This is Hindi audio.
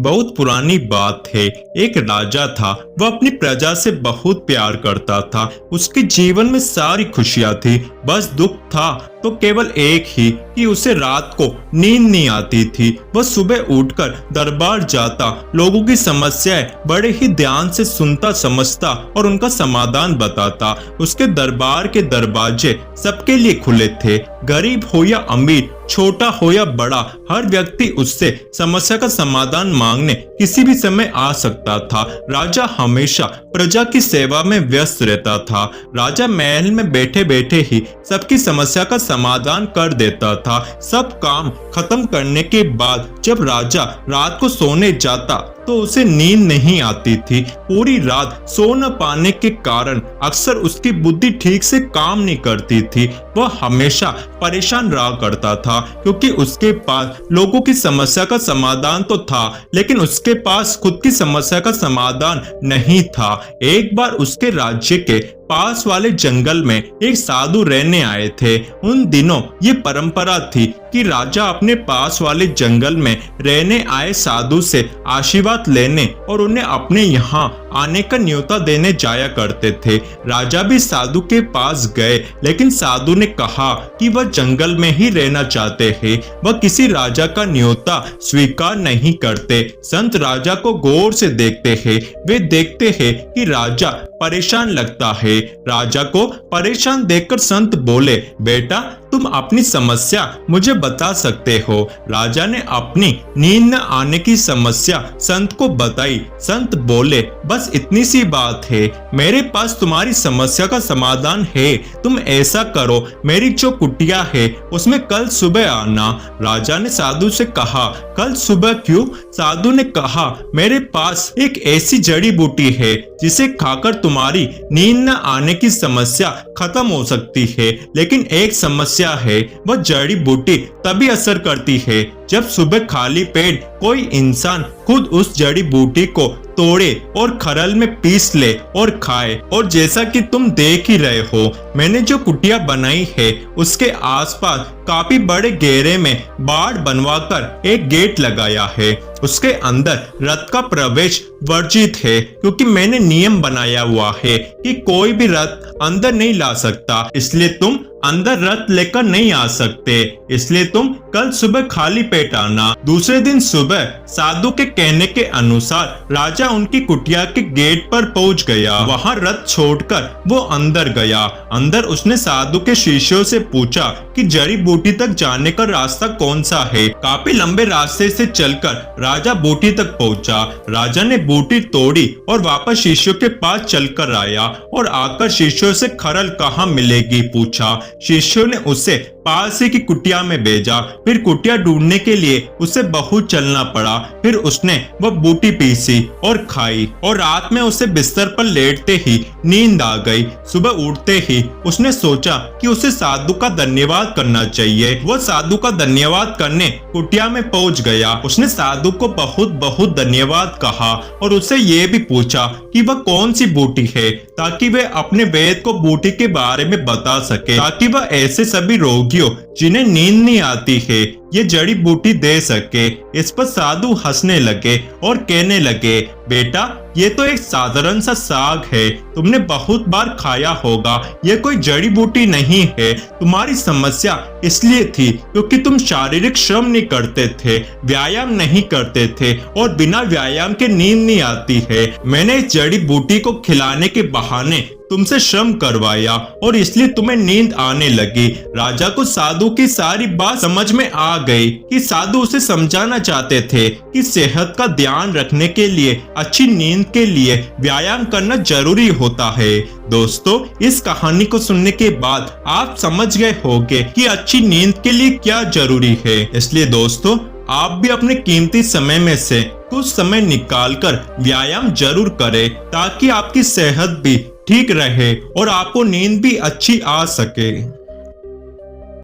बहुत पुरानी बात है। एक राजा था, वह अपनी प्रजा से बहुत प्यार करता था। उसके जीवन में सारी खुशियां थी, बस दुख था तो केवल एक ही कि उसे रात को नींद नहीं आती थी। वह सुबह उठकर दरबार जाता, लोगों की समस्याएं बड़े ही ध्यान से सुनता समझता और उनका समाधान बताता। उसके दरबार के दरवाजे सबके लिए खुले थे, गरीब हो या अमीर, छोटा हो या बड़ा, हर व्यक्ति उससे समस्या का समाधान मांगने किसी भी समय आ सकता था। राजा हमेशा प्रजा की सेवा में व्यस्त रहता था। राजा महल में बैठे बैठे ही सबकी समस्या का समाधान कर देता था। सब काम खत्म करने के बाद जब राजा रात को सोने जाता तो उसे नींद नहीं आती थी। पूरी रात सो न पाने के कारण अक्सर उसकी बुद्धि ठीक से काम नहीं करती थी। वह हमेशा परेशान रहा करता था क्योंकि उसके पास लोगों की समस्या का समाधान तो था, लेकिन उसके पास खुद की समस्या का समाधान नहीं था। एक बार उसके राज्य के पास वाले जंगल में एक साधु रहने आए थे। उन दिनों ये परंपरा थी कि राजा अपने पास वाले जंगल में रहने आए साधु से आशीर्वाद लेने और उन्हें अपने यहाँ आने का न्योता देने जाया करते थे। राजा भी साधु के पास गए, लेकिन साधु ने कहा कि वह जंगल में ही रहना चाहते हैं। वह किसी राजा का न्योता स्वीकार नहीं करते। संत राजा को गौर से देखते हैं। वे देखते हैं कि राजा परेशान लगता है। राजा को परेशान देखकर संत बोले, बेटा तुम अपनी समस्या मुझे बता सकते हो। राजा ने अपनी नींद न आने की समस्या संत को बताई। संत बोले, बस इतनी सी बात है, मेरे पास तुम्हारी समस्या का समाधान है। तुम ऐसा करो, मेरी जो कुटिया है उसमें कल सुबह आना। राजा ने साधु से कहा, कल सुबह क्यों? साधु ने कहा, मेरे पास एक ऐसी जड़ी बूटी है जिसे खाकर तुम्हारी नींद न आने की समस्या खत्म हो सकती है, लेकिन एक समस्या है, वह जड़ी बूटी तभी असर करती है जब सुबह खाली पेट कोई इंसान खुद उस जड़ी बूटी को तोड़े और खरल में पीस ले और खाए। और जैसा कि तुम देख ही रहे हो, मैंने जो कुटिया बनाई है उसके आसपास काफी बड़े घेरे में बाड़ बनवाकर एक गेट लगाया है। उसके अंदर रथ का प्रवेश वर्जित है, क्योंकि मैंने नियम बनाया हुआ है कि कोई भी रथ अंदर नहीं ला सकता, इसलिए तुम अंदर रथ लेकर नहीं आ सकते। इसलिए तुम कल सुबह खाली पेट आना। दूसरे दिन सुबह साधु के कहने के अनुसार राजा उनकी कुटिया के गेट पर पहुंच गया। वहां रथ छोड़कर वो अंदर गया। अंदर उसने साधु के शिष्यों से पूछा कि जड़ी बूटी तक जाने का रास्ता कौन सा है। काफी लंबे रास्ते से चलकर राजा बूटी तक पहुंचा। राजा ने बूटी तोड़ी और वापस शिष्यों के पास चलकर आया और आकर शिष्यों से खरल कहाँ मिलेगी पूछा। शिष्यों ने उसे पास की कुटिया में भेजा। फिर कुटिया ढूंढने के लिए उसे बहुत चलना पड़ा। फिर उसने वह बूटी पीसी और खाई और रात में उसे बिस्तर पर लेटते ही नींद आ गई। सुबह उठते ही उसने सोचा कि उसे साधु का धन्यवाद करना चाहिए। वह साधु का धन्यवाद करने कुटिया में पहुंच गया। उसने साधु को बहुत बहुत धन्यवाद कहा और उससे ये भी पूछा कि वह कौन सी बूटी है, ताकि वह अपने वैद्य को बूटी के बारे में बता सके, ताकि वह ऐसे सभी रोगियों जिन्हें नींद नहीं आती है ये जड़ी बूटी दे सके। इस पर साधु हंसने लगे और कहने लगे, बेटा ये तो एक साधारण सा साग है, तुमने बहुत बार खाया होगा, ये कोई जड़ी बूटी नहीं है। तुम्हारी समस्या इसलिए थी क्योंकि तुम शारीरिक श्रम नहीं करते थे, व्यायाम नहीं करते थे और बिना व्यायाम के नींद नहीं आती है। मैंने इस जड़ी बूटी को खिलाने के बहाने तुमसे श्रम करवाया और इसलिए तुम्हें नींद आने लगी। राजा को साधु की सारी बात समझ में आ गई कि साधु उसे समझाना चाहते थे कि सेहत का ध्यान रखने के लिए, अच्छी नींद के लिए व्यायाम करना जरूरी होता है। दोस्तों, इस कहानी को सुनने के बाद आप समझ गए होंगे कि अच्छी नींद के लिए क्या जरूरी है। इसलिए दोस्तों, आप भी अपने कीमती समय में से कुछ समय निकालकर व्यायाम जरूर करें, ताकि आपकी सेहत भी ठीक रहे और आपको नींद भी अच्छी आ सके।